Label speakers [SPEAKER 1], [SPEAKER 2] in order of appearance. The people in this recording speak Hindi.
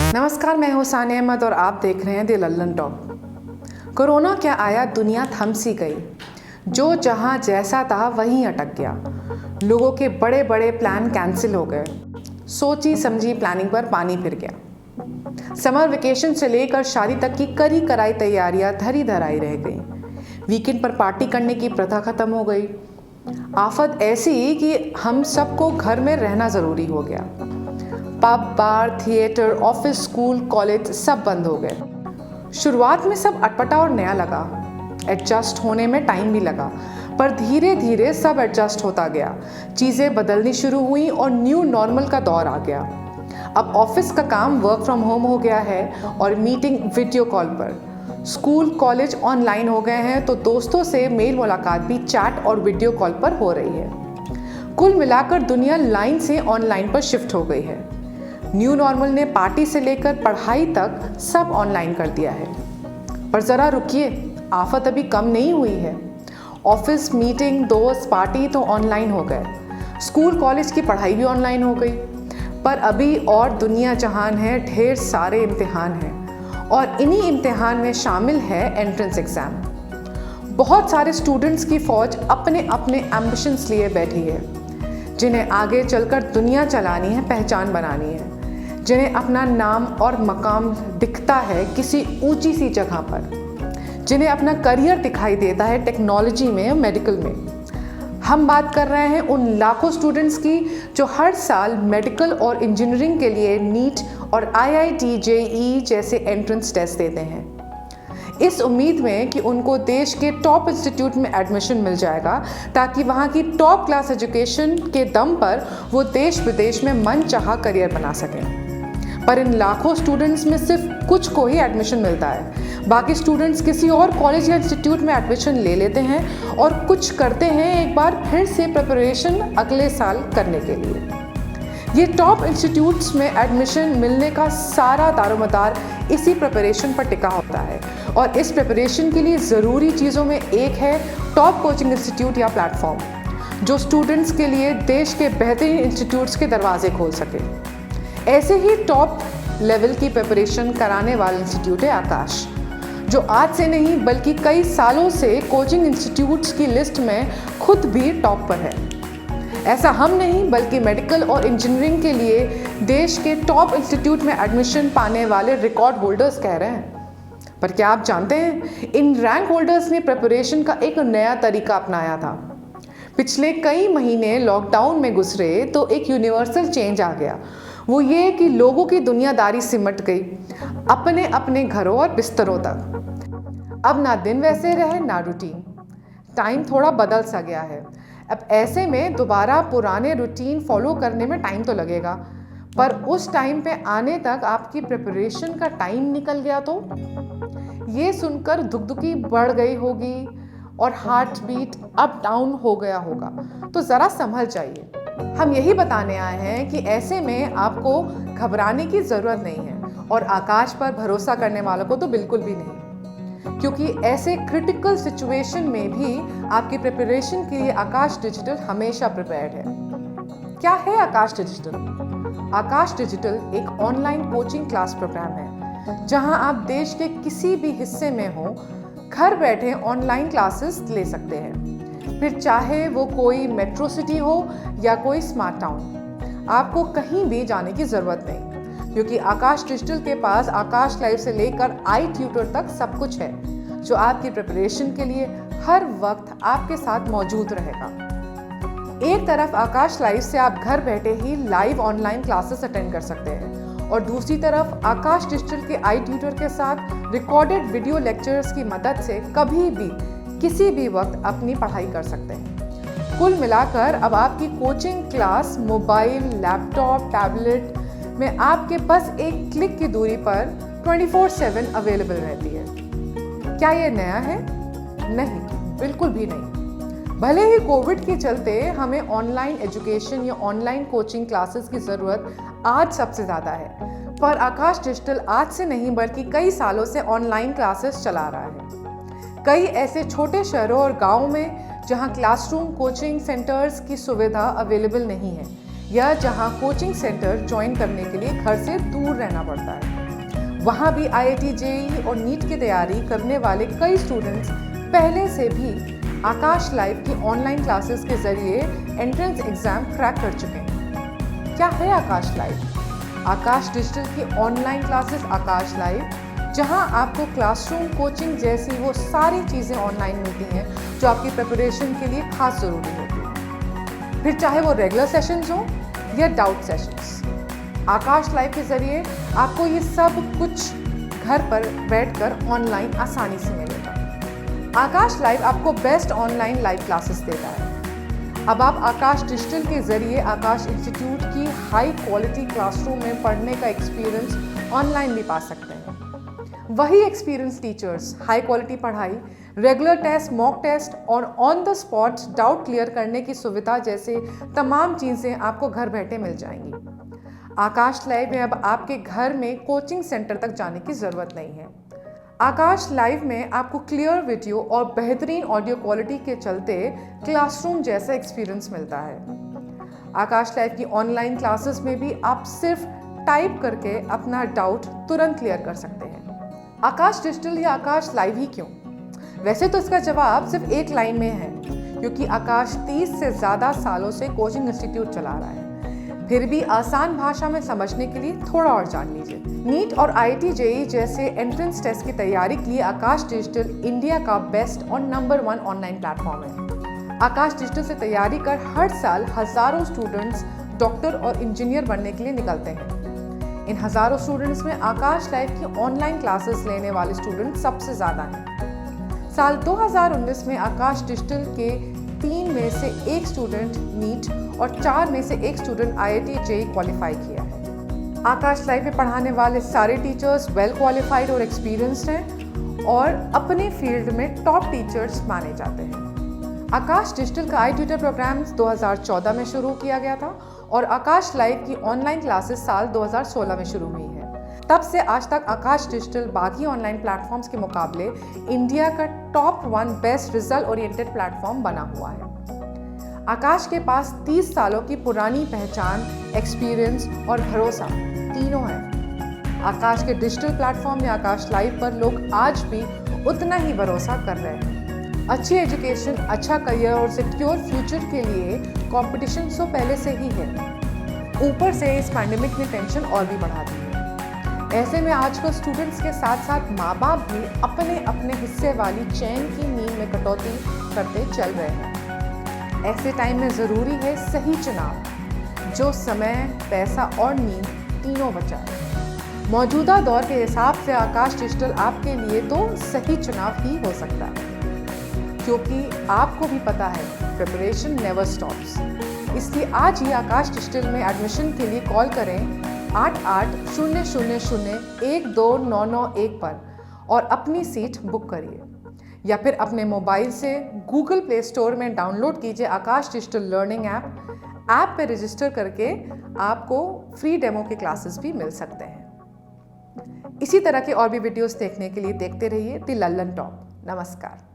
[SPEAKER 1] नमस्कार, मैं हूं सानिया अहमद और आप देख रहे हैं द लल्लन टॉक। कोरोना क्या आया, दुनिया थम सी गई। जो जहां जैसा था वहीं अटक गया। लोगों के बड़े बड़े प्लान कैंसिल हो गए। सोची समझी प्लानिंग पर पानी फिर गया। समर वेकेशन से लेकर शादी तक की करी कराई तैयारियां धरी धराई रह गई। वीकेंड पर पार्टी करने की प्रथा खत्म हो गई। आफत ऐसी कि हम सबको घर में रहना ज़रूरी हो गया। पब, बार, थिएटर, ऑफिस, स्कूल, कॉलेज सब बंद हो गए। शुरुआत में सब अटपटा और नया लगा। एडजस्ट होने में टाइम भी लगा, पर धीरे धीरे सब एडजस्ट होता गया। चीज़ें बदलनी शुरू हुई और न्यू नॉर्मल का दौर आ गया। अब ऑफिस का काम वर्क फ्रॉम होम हो गया है और मीटिंग वीडियो कॉल पर। स्कूल, कॉलेज ऑनलाइन हो गए हैं तो दोस्तों से मेल मुलाकात भी चैट और वीडियो कॉल पर हो रही है। कुल मिलाकर दुनिया लाइन से ऑनलाइन पर शिफ्ट हो गई है। न्यू नॉर्मल ने पार्टी से लेकर पढ़ाई तक सब ऑनलाइन कर दिया है। पर ज़रा रुकिए, आफत अभी कम नहीं हुई है। ऑफिस, मीटिंग, दोस्त, पार्टी तो ऑनलाइन हो गए। स्कूल, कॉलेज की पढ़ाई भी ऑनलाइन हो गई। पर अभी और दुनिया जहान है, ढेर सारे इम्तिहान हैं और इन्हीं इम्तिहान में शामिल है एंट्रेंस एग्ज़ाम। बहुत सारे स्टूडेंट्स की फ़ौज अपने अपने एम्बिशंस लिए बैठी है, जिन्हें आगे चलकर दुनिया चलानी है, पहचान बनानी है, जिन्हें अपना नाम और मकाम दिखता है किसी ऊंची सी जगह पर, जिन्हें अपना करियर दिखाई देता है टेक्नोलॉजी में, मेडिकल में। हम बात कर रहे हैं उन लाखों स्टूडेंट्स की जो हर साल मेडिकल और इंजीनियरिंग के लिए नीट और IIT, JEE जैसे एंट्रेंस टेस्ट देते हैं, इस उम्मीद में कि उनको देश के टॉप इंस्टीट्यूट में एडमिशन मिल जाएगा ताकि वहाँ की टॉप क्लास एजुकेशन के दम पर वो देश विदेश में मनचाहा करियर बना सकें। पर इन लाखों स्टूडेंट्स में सिर्फ कुछ को ही एडमिशन मिलता है। बाकी स्टूडेंट्स किसी और कॉलेज या इंस्टीट्यूट में एडमिशन ले लेते हैं और कुछ करते हैं एक बार फिर से प्रिपरेशन अगले साल करने के लिए। ये टॉप इंस्टीट्यूट्स में एडमिशन मिलने का सारा दारोमदार इसी प्रिपरेशन पर टिका होता है और इस प्रिपरेशन के लिए ज़रूरी चीज़ों में एक है टॉप कोचिंग इंस्टीट्यूट या प्लेटफॉर्म, जो स्टूडेंट्स के लिए देश के बेहतरीन इंस्टीट्यूट्स के दरवाजे खोल सके। ऐसे ही टॉप लेवल की प्रिपरेशन कराने वाला इंस्टीट्यूट है आकाश, जो आज से नहीं बल्कि कई सालों से कोचिंग इंस्टीट्यूट्स की लिस्ट में खुद भी टॉप पर है। ऐसा हम नहीं बल्कि मेडिकल और इंजीनियरिंग के लिए देश के टॉप इंस्टीट्यूट में एडमिशन पाने वाले रिकॉर्ड होल्डर्स कह रहे हैं। पर क्या आप जानते हैं, इन रैंक होल्डर्स ने प्रिपरेशन का एक नया तरीका अपनाया था। पिछले कई महीने लॉकडाउन में गुजरे तो एक यूनिवर्सल चेंज आ गया। वो ये कि लोगों की दुनियादारी सिमट गई अपने अपने घरों और बिस्तरों तक। अब ना दिन वैसे रहे ना रूटीन, टाइम थोड़ा बदल सा गया है। अब ऐसे में दोबारा पुराने रूटीन फॉलो करने में टाइम तो लगेगा, पर उस टाइम पे आने तक आपकी प्रिपरेशन का टाइम निकल गया तो ये सुनकर धुकधुकी बढ़ गई होगी और हार्ट बीट अप डाउन हो गया होगा, तो ज़रा संभल जाइए। हम यही बताने आए हैं कि ऐसे में आपको घबराने की ज़रूरत नहीं है और आकाश पर भरोसा करने वालों को तो बिल्कुल भी नहीं, क्योंकि ऐसे क्रिटिकल सिचुएशन में भी आपकी प्रिपरेशन के लिए आकाश डिजिटल हमेशा प्रिपेयर्ड है। क्या है आकाश डिजिटल? आकाश डिजिटल एक ऑनलाइन कोचिंग क्लास प्रोग्राम है, जहां आप देश के किसी भी हिस्से में हो, घर बैठे ऑनलाइन क्लासेस ले सकते हैं। फिर चाहे वो कोई मेट्रो सिटी हो या कोई स्मार्ट टाउन, आपको कहीं भी जाने की ज़रूरत नहीं, क्योंकि आकाश डिजिटल के पास आकाश लाइव से लेकर iTutor तक सब कुछ है, जो आपकी प्रिपरेशन के लिए हर वक्त आपके साथ मौजूद रहेगा। एक तरफ आकाश लाइव से आप घर बैठे ही लाइव ऑनलाइन क्लासेस अटेंड कर सकते हैं और दूसरी तरफ आकाश डिजिटल के iTutor के साथ रिकॉर्डेड वीडियो लेक्चर्स की मदद से कभी भी किसी भी वक्त अपनी पढ़ाई कर सकते हैं। कुल मिलाकर अब आपकी coaching class mobile, laptop, tablet में आपके बस एक क्लिक की दूरी पर 24/7 अवेलेबल रहती है। क्या ये नया है? नहीं, बिल्कुल भी नहीं। भले ही कोविड के चलते हमें ऑनलाइन एजुकेशन या ऑनलाइन कोचिंग क्लासेस की ज़रूरत आज सबसे ज़्यादा है, पर आकाश डिजिटल आज से नहीं बल्कि कई सालों से ऑनलाइन क्लासेस चला रहा है। कई ऐसे छोटे शहरों और गाँवों में जहाँ क्लासरूम कोचिंग सेंटर्स की सुविधा अवेलेबल नहीं है या जहां कोचिंग सेंटर ज्वाइन करने के लिए घर से दूर रहना पड़ता है। वहाँ भी IIT JEE और नीट की तैयारी करने वाले कई स्टूडेंट्स पहले से भी आकाश लाइव की ऑनलाइन क्लासेस के जरिए एंट्रेंस एग्जाम क्रैक कर चुके हैं। क्या है आकाश लाइव? आकाश डिजिटल की ऑनलाइन क्लासेस आकाश लाइव, जहां आपको क्लासरूम कोचिंग जैसी वो सारी चीज़ें ऑनलाइन मिलती हैं जो आपकी प्रिपरेशन के लिए खास ज़रूरी होती है। फिर चाहे वो रेगुलर सेशंस हो या डाउट सेशंस, आकाश लाइव के ज़रिए आपको ये सब कुछ घर पर बैठकर ऑनलाइन आसानी से मिलेगा। आकाश लाइव आपको बेस्ट ऑनलाइन लाइव क्लासेस देता है। अब आप आकाश डिजिटल के ज़रिए आकाश इंस्टीट्यूट की हाई क्वालिटी क्लासरूम में पढ़ने का एक्सपीरियंस ऑनलाइन भी पा सकते हैं। वही एक्सपीरियंस टीचर्स, हाई क्वालिटी पढ़ाई, रेगुलर टेस्ट, मॉक टेस्ट और on the spot doubt clear करने की सुविधा जैसे तमाम चीज़ें आपको घर बैठे मिल जाएंगी। आकाश लाइव में अब आपके घर में कोचिंग सेंटर तक जाने की ज़रूरत नहीं है। आकाश लाइव में आपको क्लियर वीडियो और बेहतरीन ऑडियो क्वालिटी के चलते क्लासरूम जैसा एक्सपीरियंस मिलता है। आकाश लाइव की ऑनलाइन क्लासेस में भी आप सिर्फ टाइप करके अपना डाउट तुरंत क्लियर कर सकते हैं। आकाश डिजिटल या आकाश लाइव ही क्यों? वैसे तो इसका जवाब सिर्फ एक लाइन में है, क्योंकि आकाश 30 से ज़्यादा सालों से कोचिंग इंस्टीट्यूट चला रहा है। फिर भी आसान भाषा में समझने के लिए थोड़ा और जान लीजिए। नीट और IIT JEE जैसे एंट्रेंस टेस्ट की तैयारी के लिए आकाश डिजिटल इंडिया का बेस्ट और नंबर 1 ऑनलाइन प्लेटफॉर्म है। आकाश डिजिटल से तैयारी कर हर साल हजारों स्टूडेंट्स डॉक्टर और इंजीनियर बनने के लिए निकलते हैं। इन हजारों स्टूडेंट्स में आकाश लाइव की ऑनलाइन क्लासेस लेने वाले स्टूडेंट सबसे ज़्यादा हैं। साल 2019 में आकाश डिजिटल के 3 में से 1 स्टूडेंट नीट और 4 में से 1 स्टूडेंट IIT JEE क्वालिफाई किया है। आकाश लाइव में पढ़ाने वाले सारे टीचर्स वेल क्वालिफाइड और एक्सपीरियंस्ड हैं और अपने फील्ड में टॉप टीचर्स माने जाते हैं। आकाश डिजिटल का iTutor प्रोग्राम 2014 में शुरू किया गया था और आकाश लाइव की ऑनलाइन क्लासेस साल 2016 में शुरू हुई हैं। तब से आज तक आकाश डिजिटल बाकी ऑनलाइन प्लेटफॉर्म्स के मुकाबले इंडिया का top 1 best result oriented platform बना हुआ है। आकाश के पास 30 सालों की पुरानी पहचान, एक्सपीरियंस और भरोसा तीनों है। आकाश के डिजिटल प्लेटफॉर्म या आकाश लाइव पर लोग आज भी उतना ही भरोसा कर रहे हैं। अच्छी एजुकेशन, अच्छा करियर और सिक्योर फ्यूचर के लिए कंपटीशन तो पहले से ही है। ऊपर से इस पैंडेमिक ने टेंशन और भी बढ़ा दी है। ऐसे में आजकल स्टूडेंट्स के साथ साथ माँ बाप भी अपने अपने हिस्से वाली चैन की नींद में कटौती करते चल रहे हैं। ऐसे टाइम में ज़रूरी है सही चुनाव, जो समय, पैसा और नींद तीनों बचाए। मौजूदा दौर के हिसाब से आकाश डिजिटल आपके लिए तो सही चुनाव ही हो सकता है, क्योंकि आपको भी पता है प्रिपरेशन नेवर स्टॉप्स। इसलिए आज ही आकाश डिजिटल में एडमिशन के लिए कॉल करें 8800012991 पर और अपनी सीट बुक करिए, या फिर अपने मोबाइल से गूगल प्ले स्टोर में डाउनलोड कीजिए आकाश डिजिटल लर्निंग ऐप पे रजिस्टर करके आपको फ्री डेमो के क्लासेस भी मिल सकते हैं। इसी तरह के और भी वीडियोस देखने के लिए देखते रहिए द लल्लन टॉप। नमस्कार।